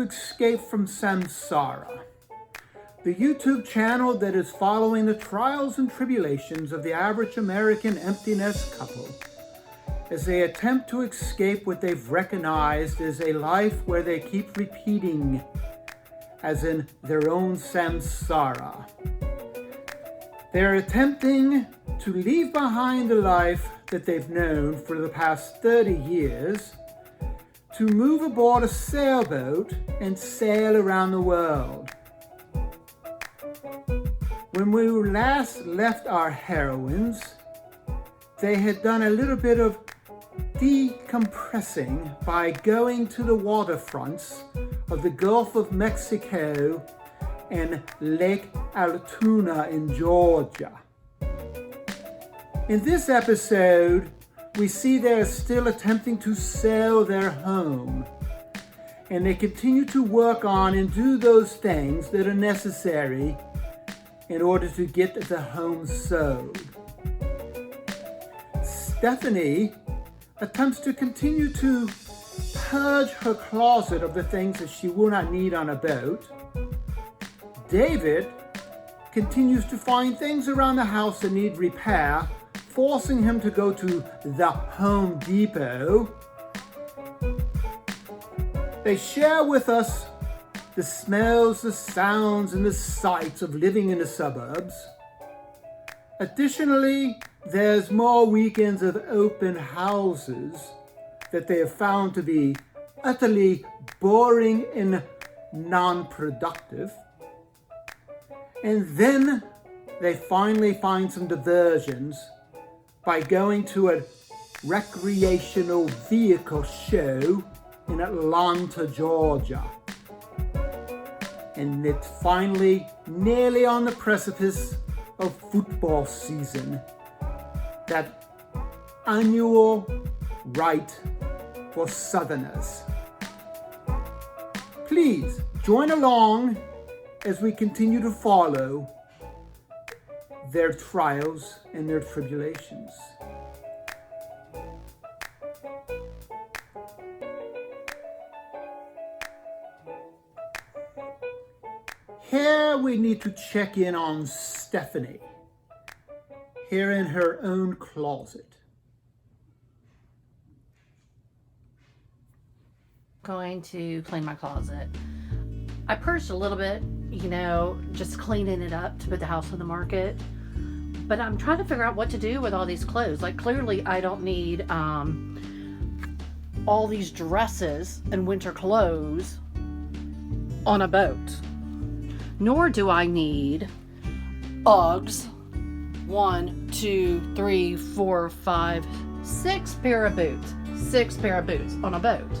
escape from samsara, the YouTube channel that is following the trials and tribulations of the average American empty nest couple as they attempt to escape what they've recognized as a life where they keep repeating, as in their own samsara. They're attempting to leave behind the life that they've known for the past 30 years to move aboard a sailboat and sail around the world. When we last left our heroines, they had done a little bit of decompressing by going to the waterfronts of the Gulf of Mexico and Lake Altoona in Georgia. In this episode, we see they're still attempting to sell their home, and they continue to work on and do those things that are necessary in order to get the home sold. Stephanie attempts to continue to purge her closet of the things that she will not need on a boat. David continues to find things around the house that need repair, forcing him to go to the Home Depot. They share with us the smells, the sounds, and the sights of living in the suburbs. Additionally, there's more weekends of open houses that they have found to be utterly boring and non-productive. And then they finally find some diversions by going to a recreational vehicle show in Atlanta, Georgia. And it's finally nearly on the precipice of football season, that annual rite for Southerners. Please join along as we continue to follow their trials and their tribulations. Here we need to check in on Stephanie, here in her own closet. Going to clean my closet. I purged a little bit, just cleaning it up to put the house on the market. But I'm trying to figure out what to do with all these clothes. Like, clearly I don't need all these dresses and winter clothes on a boat. Nor do I need Uggs, 1, 2, 3, 4, 5, 6 pair of boots. 6 pair of boots on a boat.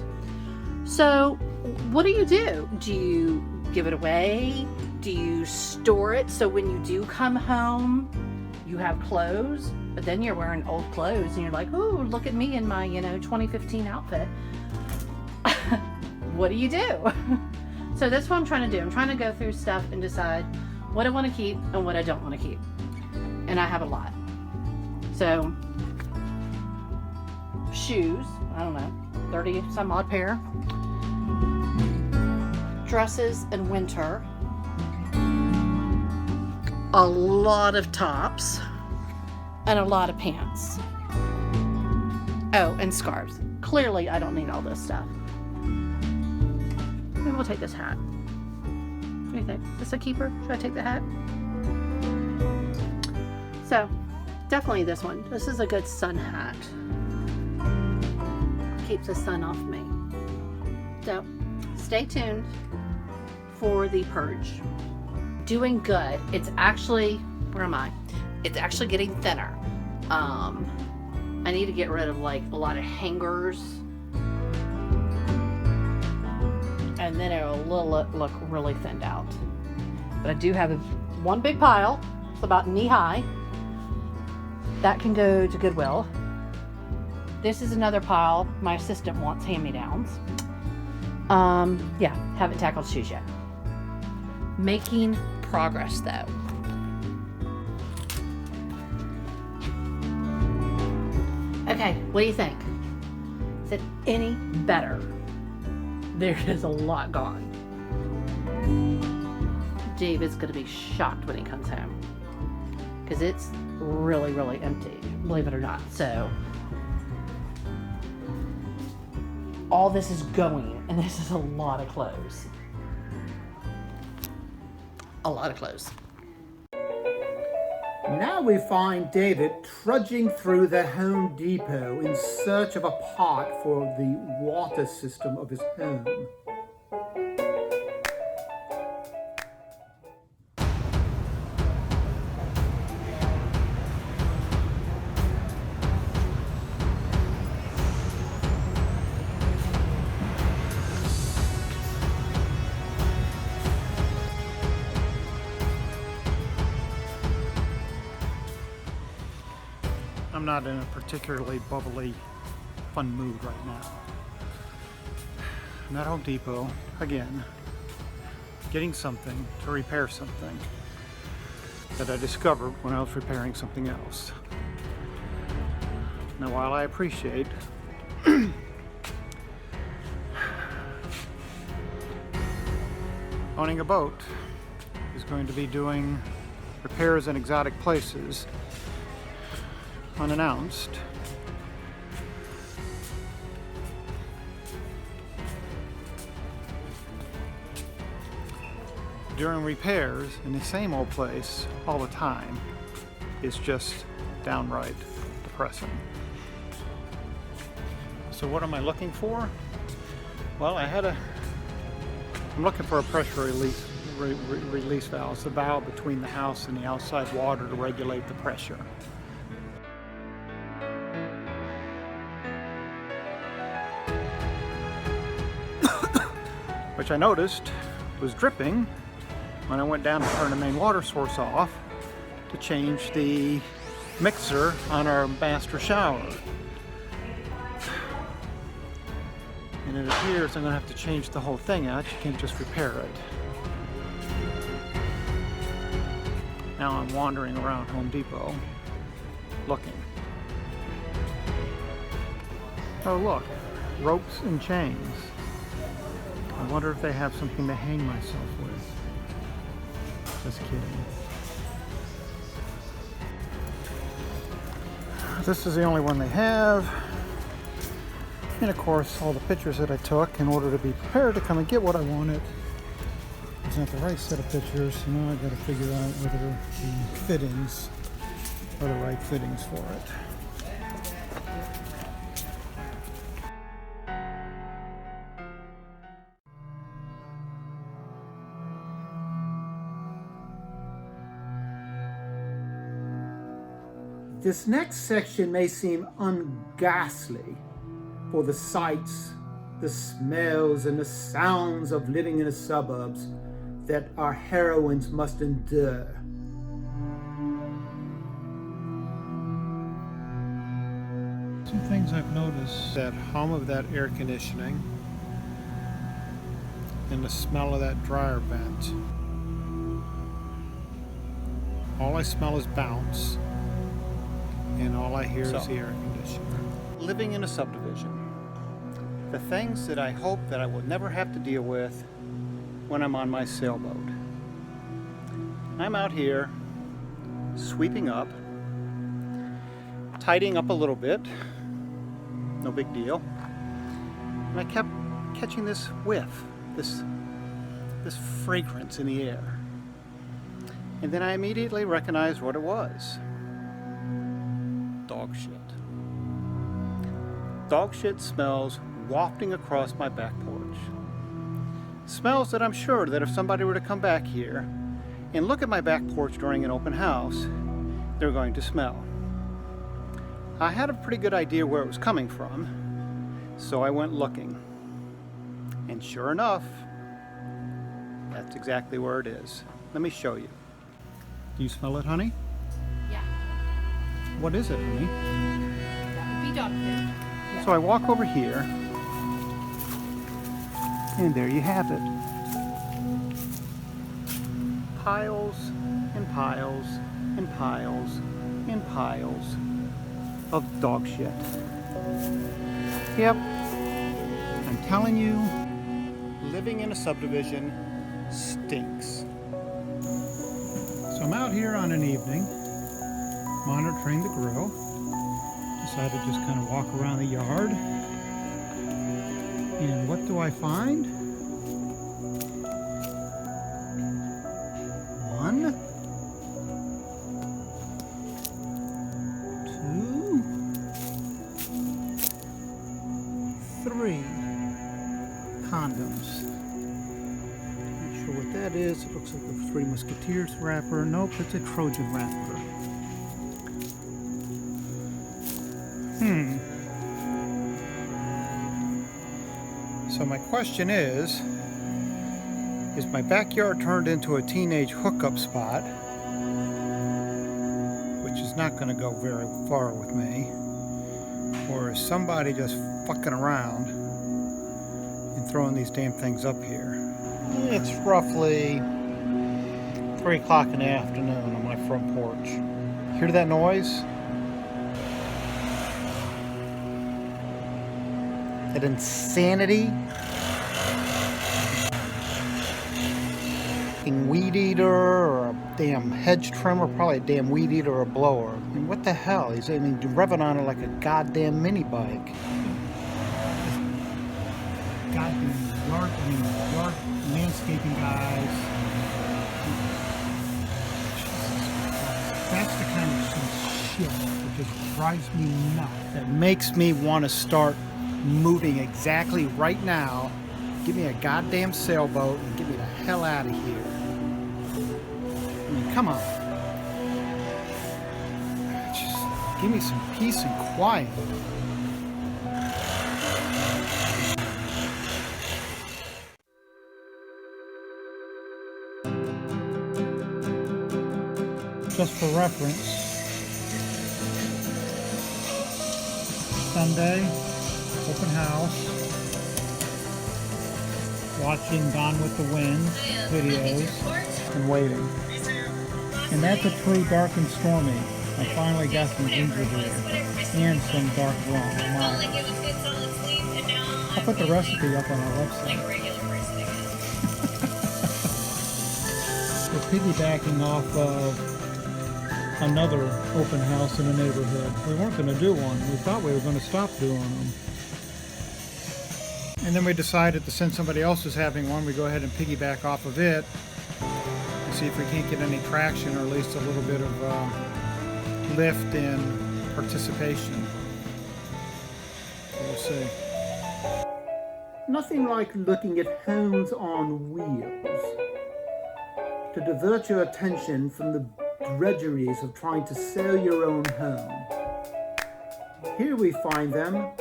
So what do? Do you give it away? Do you store it so when you do come home, you have clothes? But then you're wearing old clothes and you're like, oh, look at me in my, 2015 outfit. What do you do? So that's what I'm trying to do. I'm trying to go through stuff and decide what I want to keep and what I don't want to keep. And I have a lot. So, shoes, I don't know, 30 some odd pair. Dresses in winter. A lot of tops. And a lot of pants. Oh, and scarves. Clearly, I don't need all this stuff. Maybe we'll take this hat. What do you think? Is this a keeper? Should I take the hat? So, definitely this one. This is a good sun hat. Keeps the sun off me. So, stay tuned for the purge. Doing good. It's actually, where am I? It's actually getting thinner. I need to get rid of a lot of hangers. And then it'll look really thinned out. But I do have one big pile. It's about knee high. That can go to Goodwill. This is another pile. My assistant wants hand-me-downs. Haven't tackled shoes yet. Making progress though. Okay, what do you think? Is it any better? There is a lot gone. David's gonna be shocked when he comes home, because it's really, really empty, believe it or not. So all this is going, and this is a lot of clothes. A lot of clothes. Now we find David trudging through the Home Depot in search of a pot for the water system of his home. I'm not in a particularly bubbly, fun mood right now. I'm at Home Depot, again, getting something to repair something that I discovered when I was repairing something else. Now, while I appreciate owning a boat is going to be doing repairs in exotic places unannounced, during repairs in the same old place all the time is just downright depressing. So what am I looking for? Well, I'm looking for a pressure release valve. It's the valve between the house and the outside water to regulate the pressure. Which I noticed was dripping when I went down to turn the main water source off to change the mixer on our master shower. And it appears I'm going to have to change the whole thing out. You can't just repair it. Now I'm wandering around Home Depot looking. Oh look, ropes and chains. I wonder if they have something to hang myself with. Just kidding. This is the only one they have. And of course, all the pictures that I took in order to be prepared to come and get what I wanted. It's not the right set of pictures, so now I've got to figure out whether the fittings are the right fittings for it. This next section may seem unghastly for the sights, the smells, and the sounds of living in the suburbs that our heroines must endure. Some things I've noticed: that hum of that air conditioning and the smell of that dryer vent. All I smell is bounce, and all I hear is the air conditioner. Living in a subdivision. The things that I hope that I will never have to deal with when I'm on my sailboat. I'm out here sweeping up, tidying up a little bit, no big deal. And I kept catching this whiff, this fragrance in the air. And then I immediately recognized what it was. Dog shit. Dog shit smells wafting across my back porch. Smells that I'm sure that if somebody were to come back here and look at my back porch during an open house, they're going to smell. I had a pretty good idea where it was coming from, so I went looking. And sure enough, that's exactly where it is. Let me show you. Do you smell it, honey? Yeah, What is it, honey? that would be dog food. So I walk over here, and there you have it. Piles and piles and piles and piles of dog shit. Yep, I'm telling you, living in a subdivision stinks. So I'm out here on an evening, monitoring the grill. Decided to just kind of walk around the yard. And what do I find? One, two, three condoms. Not sure what that is. It looks like a Three Musketeers wrapper. Nope, it's a Trojan wrapper. So my question is my backyard turned into a teenage hookup spot, which is not going to go very far with me, or is somebody just fucking around and throwing these damn things up here? It's roughly 3 o'clock in the afternoon on my front porch. Hear that noise? That insanity? Weed eater or a damn hedge trimmer, probably a damn weed eater or a blower. I mean, what the hell? He's revving on it like a goddamn mini bike. Goddamn yard landscaping guys. That's the kind of shit that just drives me nuts. That makes me want to start moving exactly right now. Give me a goddamn sailboat and get me the hell out of here. I mean, come on. Just give me some peace and quiet. Just for reference, Sunday, open house. Watching Gone with the Wind videos and waiting. And that's a true dark and stormy. I finally got some ginger beer and some dark rum. I'll put the recipe up on our website. We're piggybacking off of another open house in the neighborhood. We weren't going to do one. We thought we were going to stop doing them. And then we decided that since somebody else was having one, we go ahead and piggyback off of it and see if we can't get any traction or at least a little bit of lift in participation. We'll see. Nothing like looking at homes on wheels to divert your attention from the drudgeries of trying to sell your own home. Here we find them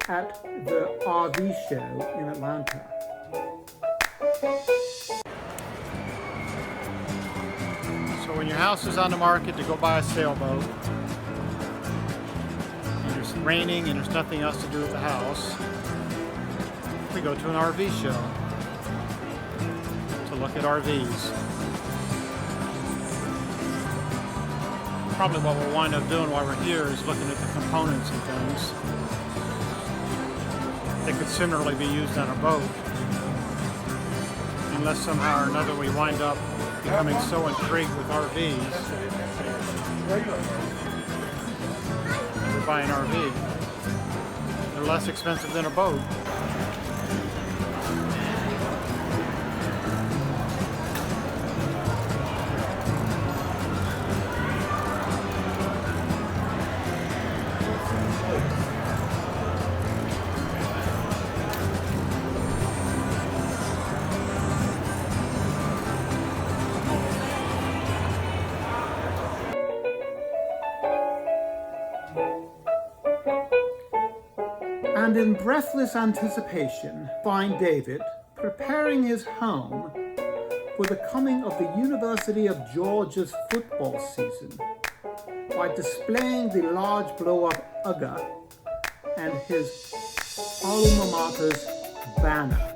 at the RV show in Atlanta. So when your house is on the market to go buy a sailboat, and it's raining and there's nothing else to do at the house, we go to an RV show to look at RVs. Probably what we'll wind up doing while we're here is looking at the components and things that could similarly be used on a boat, unless somehow or another we wind up becoming so intrigued with RVs that we buy an RV. They're less expensive than a boat. And in breathless anticipation, find David preparing his home for the coming of the University of Georgia's football season by displaying the large blow-up UGA and his alma mater's banner.